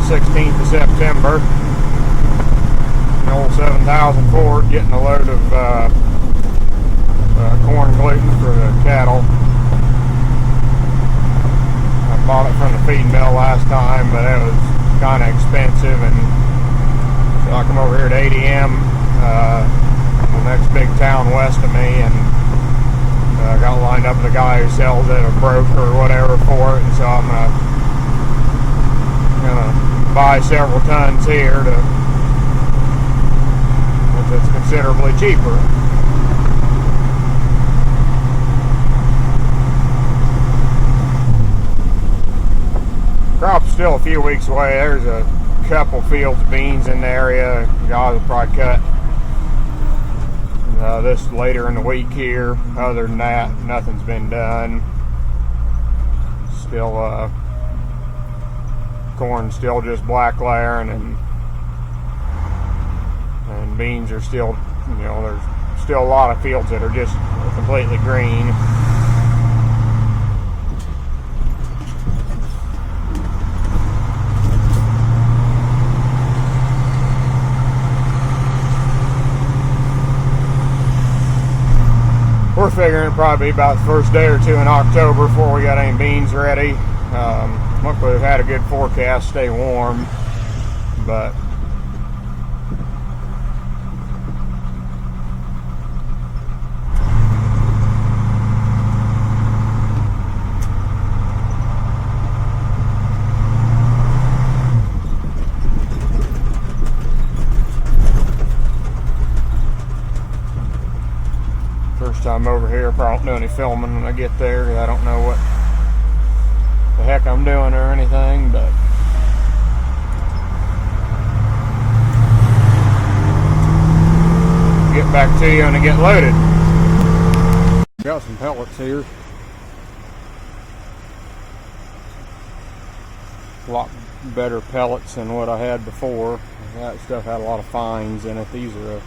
16th of September. The old 7000 Ford getting a load of corn gluten for the cattle. I bought it from the feed mill last time, but it was kind of expensive, and so I come over here to ADM, the next big town west of me, and got lined up with a guy who sells it, a broker or whatever for it, and so I'm gonna buy several tons here to, it's considerably cheaper. Crop's still a few weeks away. There's a couple fields of beans in the area. Guys will probably cut this later in the week here. Other than that, nothing's been done. Still corn still just black layering, and beans are still, there's still a lot of fields that are just completely green. We're figuring it'll probably be about the first day or two in October before we got any beans ready. Luckily we've had a good forecast, stay warm, but first time over here, probably won't do any filming when I get there, because I don't know what the heck I'm doing or anything, but get back to you when I get loaded. Got some pellets here. A lot better pellets than what I had before. That stuff had a lot of fines in it. These are a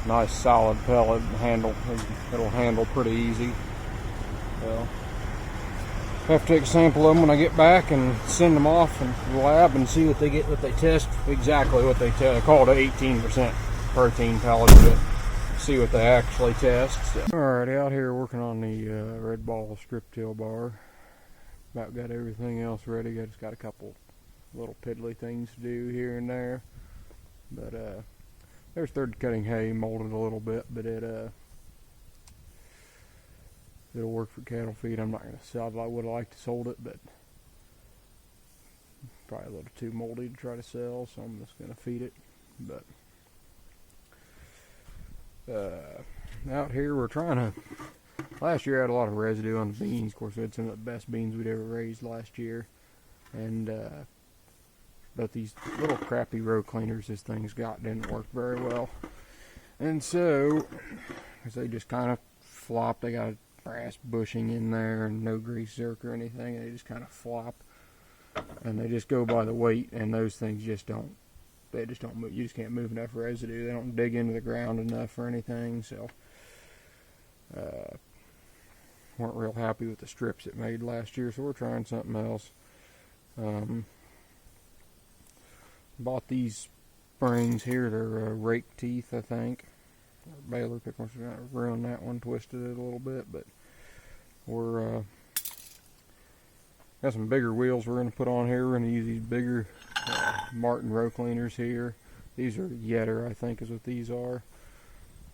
nice solid pellet. It'll handle pretty easy. So I have to take a sample of them when I get back and send them off in the lab and see what they get, what they test, exactly what they call it 18% protein pellets, but see what they actually test. So. Alright, out here working on the red ball strip till bar. About got everything else ready. I just got a couple little piddly things to do here and there, but there's third cutting hay, molded a little bit, but it'll work for cattle feed. I'm not going to sell it. I would have liked to sold it, but probably a little too moldy to try to sell, so I'm just going to feed it. But out here we're trying to, last year I had a lot of residue on the beans. Of course we had some of the best beans we'd ever raised last year, and but these little crappy row cleaners this thing's got didn't work very well, and so as they just kind of flop, they got brass bushing in there and no grease zerk or anything, and they just kind of flop, and they just go by the weight, and those things just don't move. You just can't move enough residue. They don't dig into the ground enough or anything, so weren't real happy with the strips it made last year, so we're trying something else. Bought these springs here. They're rake teeth, I think. Baler pick ones, ruined that one, twisted it a little bit, but we're got some bigger wheels we're going to put on here. We're going to use these bigger Martin row cleaners here. These are Yetter, I think is what these are,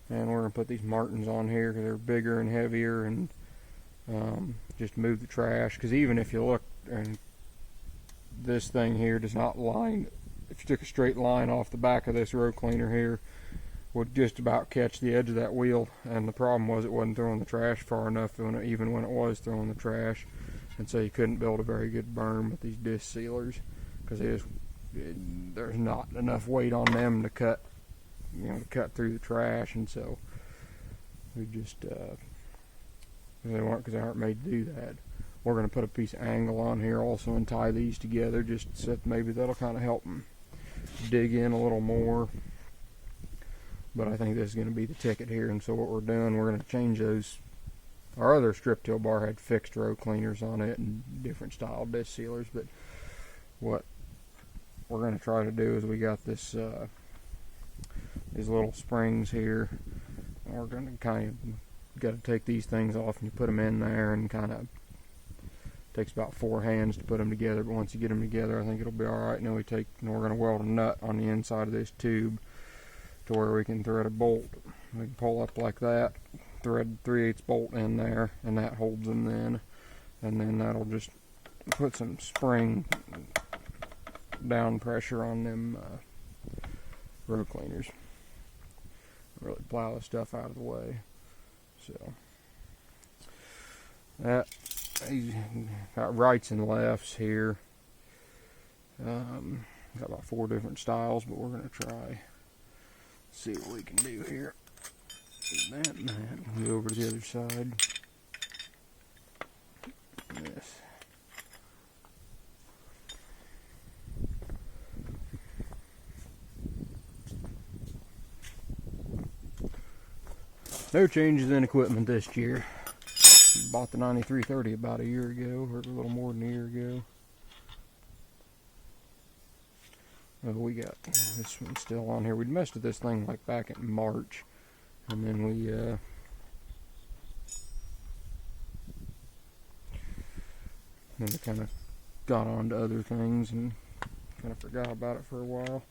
and we're going to put these Martins on here because they're bigger and heavier, and just move the trash, because even if you look, and this thing here does not line, if you took a straight line off the back of this row cleaner here, would just about catch the edge of that wheel, and the problem was it wasn't throwing the trash far enough, even when it was throwing the trash, and so you couldn't build a very good berm with these disc sealers, because there's not enough weight on them to cut through the trash, and so we just they aren't made to do that. We're going to put a piece of angle on here also and tie these together, just so maybe that'll kind of help them dig in a little more. But I think this is going to be the ticket here, and so what we're doing, we're going to change those our other strip till bar had fixed row cleaners on it and different style disc sealers, but what we're going to try to do is we got this these little springs here. We're going to kind of got to take these things off and you put them in there, and kind of takes about 4 hands to put them together, but once you get them together I think it'll be alright. And then we're going to weld a nut on the inside of this tube to where we can thread a bolt. We can pull up like that, thread 3/8 bolt in there, and that holds them then, and then that'll just put some spring down pressure on them row cleaners. Really plow the stuff out of the way. So that, he's got rights and lefts here. Got about 4 different styles, but we're going to try see what we can do here. That and that. Go over to the other side. This. No changes in equipment this year. Bought the 9330 about a year ago, or a little more than a year ago. We got this one still on here. We'd messed with this thing like back in March, and then we kind of got on to other things and kind of forgot about it for a while.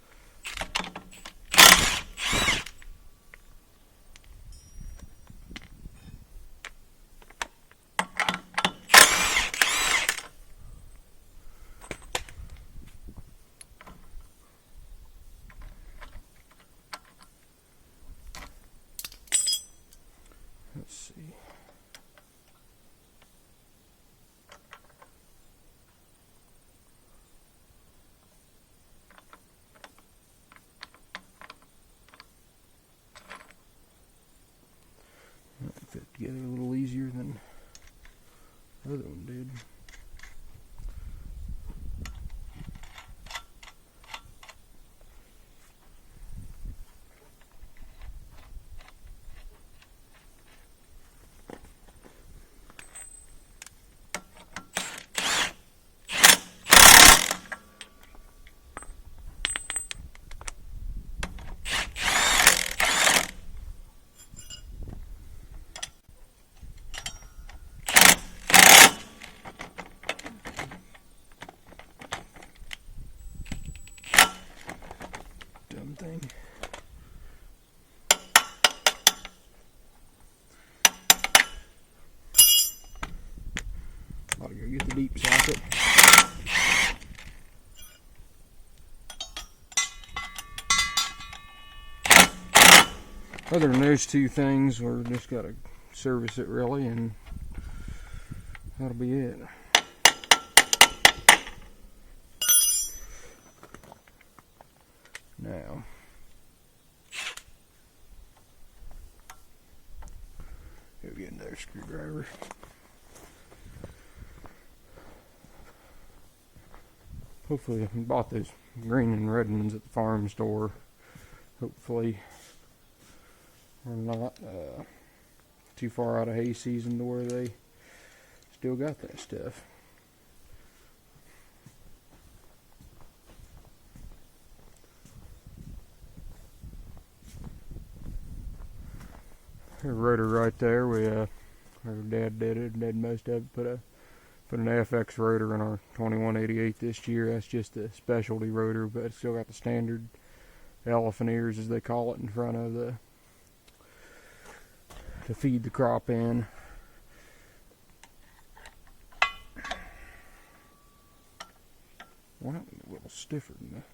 Let's see. That fit together a little easier than the other one did. Thing. Ought to go get the deep socket. Other than those 2 things, we're just got to service it really, and that'll be it. Now, go get another screwdriver. Hopefully, I bought those green and red ones at the farm store. Hopefully, we're not too far out of hay season to where they still got that stuff. A rotor right there. Our dad did it. Did most of it. Put an FX rotor in our 2188 this year. That's just a specialty rotor, but it's still got the standard elephant ears, as they call it, in front of to feed the crop in. Well, a little stiffer than that.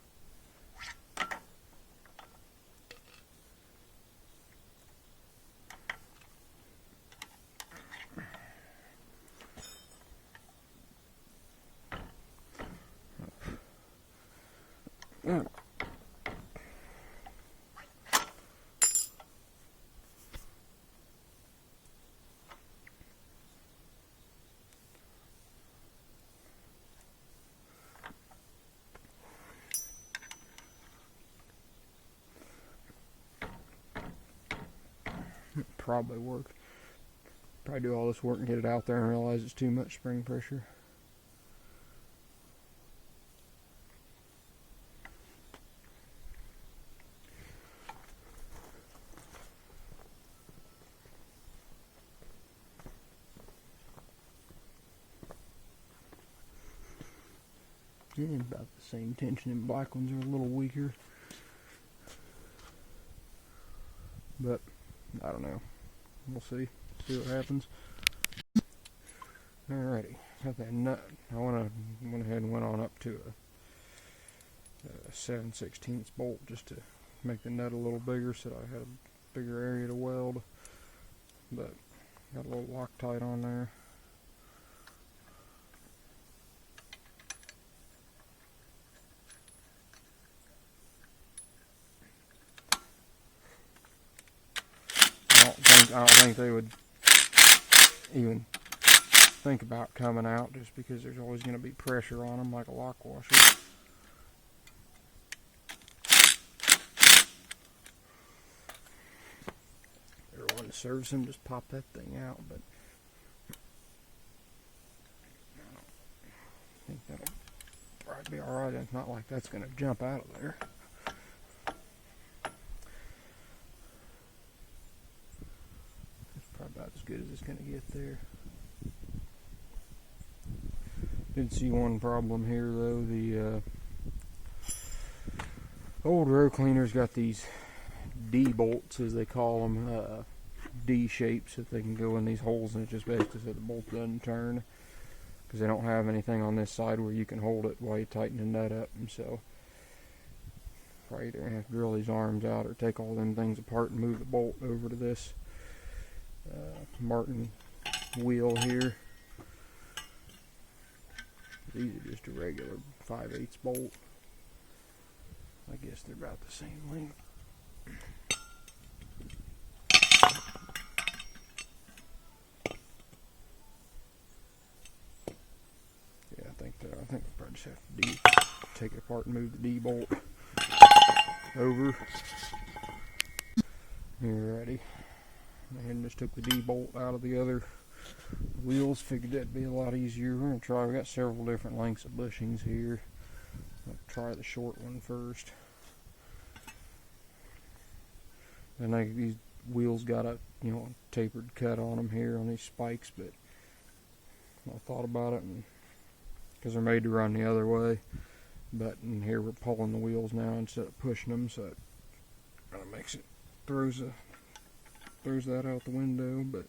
Probably work. Probably do all this work and get it out there and realize it's too much spring pressure. And about the same tension, and black ones are a little weaker. But I don't know. We'll see. See what happens. Alrighty, got that nut. I went ahead and went on up to a 7/16 bolt just to make the nut a little bigger, so that I had a bigger area to weld. But got a little Loctite on there. I don't think they would even think about coming out, just because there's always going to be pressure on them like a lock washer. Everyone that serves them just pop that thing out, but I think that'll probably be alright. It's not like that's going to jump out of there. About as good as it's going to get there. Did see one problem here though. The old row cleaners got these D bolts, as they call them, D shapes, that they can go in these holes, and it just basically so the bolt doesn't turn, because they don't have anything on this side where you can hold it while you tighten the nut up. And so probably either have to drill these arms out or take all them things apart and move the bolt over to this Martin wheel here. These are just a regular 5/8 bolt. I guess they're about the same length. Yeah, I think we'll probably just have to take it apart and move the D bolt over. You're ready. And just took the D bolt out of the other wheels. Figured that'd be a lot easier. We're gonna try. We got several different lengths of bushings here. I'll try the short one first. And these wheels got a tapered cut on them here on these spikes, but I thought about it, and because they're made to run the other way. But in here we're pulling the wheels now instead of pushing them, so it kind of makes it throws that out the window. But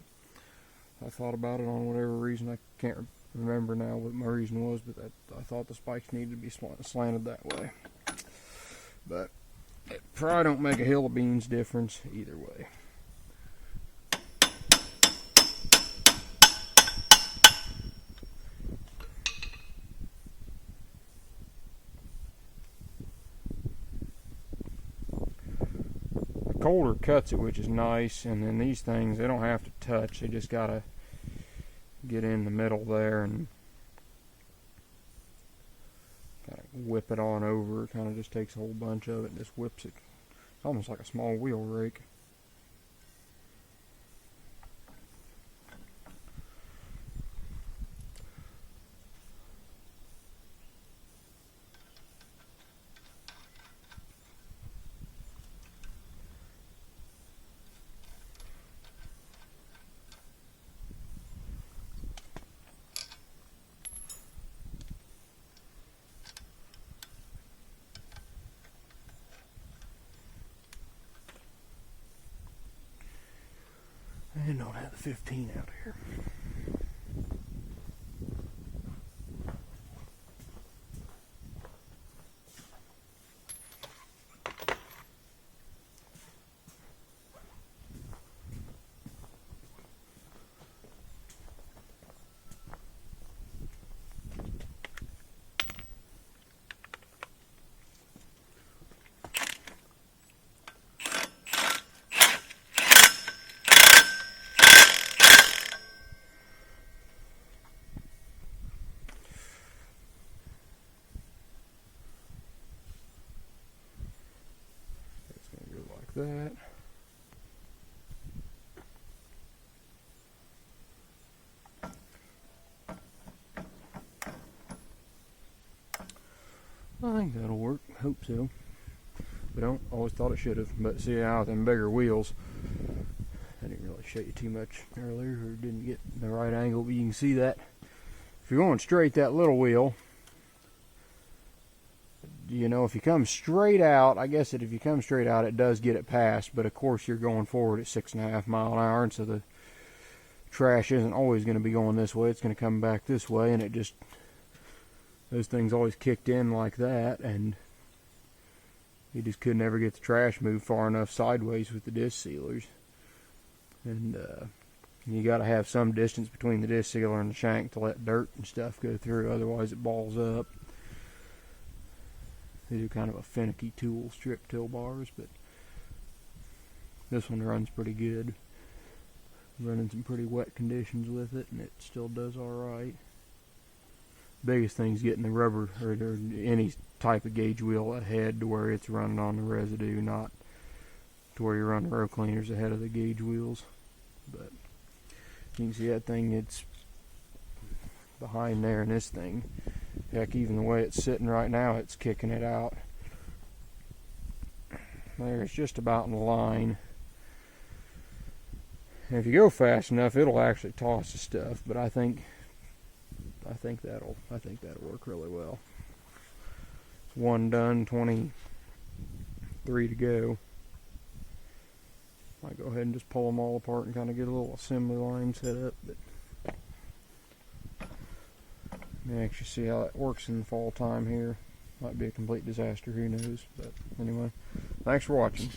I thought about it on whatever reason. I can't remember now what my reason was, but I thought the spikes needed to be slanted that way. But it probably don't make a hill of beans difference either way. Colder cuts it, which is nice, and then these things, they don't have to touch. They just gotta get in the middle there and kind of whip it on over. It kind of just takes a whole bunch of it and just whips it, almost like a small wheel rake. I don't have the 15 out here. That. I think that'll work. Hope so. But I don't always thought it should have. But see how with them bigger wheels, I didn't really show you too much earlier, or didn't get the right angle, but you can see that if you're going straight, that little wheel, you know, if you come straight out, I guess that if you come straight out, it does get it past, but of course you're going forward at 6.5 mile an hour, and so the trash isn't always going to be going this way. It's going to come back this way, and it just, those things always kicked in like that, and you just could never get the trash moved far enough sideways with the disc sealers. And you got to have some distance between the disc sealer and the shank to let dirt and stuff go through, otherwise it balls up. These are kind of a finicky tool, strip till bars, but this one runs pretty good. Running some pretty wet conditions with it, and it still does alright. Biggest thing is getting the rubber or any type of gauge wheel ahead to where it's running on the residue, not to where you run the row cleaners ahead of the gauge wheels. But you can see that thing, it's behind there in this thing. Heck, even the way it's sitting right now, it's kicking it out. There, it's just about in the line. And if you go fast enough, it'll actually toss the stuff. But I think that'll work really well. It's one done, 23 to go. Might go ahead and just pull them all apart and kind of get a little assembly line set up. But you actually see how that works in the fall time here. Might be a complete disaster, who knows. But anyway, thanks for watching.